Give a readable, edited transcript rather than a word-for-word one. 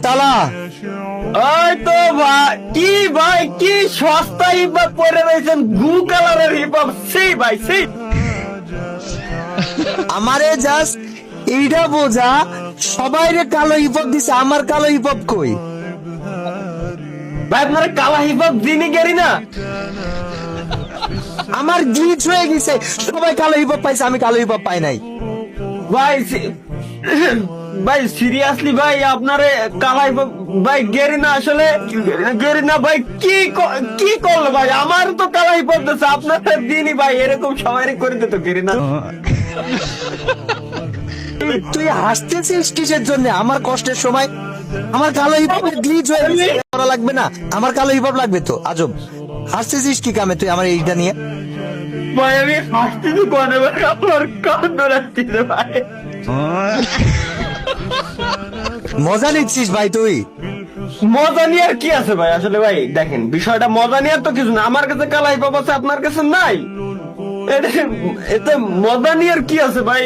তালা। ওই তো ভাই, কি সস্তা হিপহপ পরে রয়েছেন, গু কালারের হিপহপ। সেই ভাই সেই আমারে জাস্ট এইটা বোঝা, সবাই রে কালো হিপহপ দিছে, আমার কালো হিপহপ কই? ভাই, আপনার কালা হিপহপ দিনই গেরি না। আমার গ্লিচ হয়ে গেছে, সবাই কালো হিপহপ পাইছে, আমি কালো হিপহপ পাই নাই। ভাই ভাই সিরিয়াসলি ভাই, আপনারে কালা হিপহপ ভাই গেরি না, আসলে গেরি না ভাই। কি করলো ভাই? আমার তো কালা হিপহপ দিচ্ছে, আপনার দিনই ভাই এরকম সবাই করে দিত গেরি না। তুই হাসতেছিস কিসের জন্য? আমার কষ্টের সময় আমার কালো হিপহপের গ্লিচ হয়ে গেছে, করা লাগবে না? আমার কালো হিপহপ লাগবে তো? আজব, হাসতেছিস কি কামে তুই আমার এইটা নিয়ে? ভাই আমি হাসতেছি কোনে ভাই, আপনার কান্দ রাখতেছে ভাই। মজা নিচ্ছিস ভাই তুই? মজা নিয়ে আর কি আছে ভাই? আসলে ভাই দেখেন, বিষয়টা মজা নিয়ে তো কিছু না। আমার কাছে কালা হিপহপ আছে, আপনার কাছে নাই। এতে মজা নিয়ে আর কি আছে ভাই?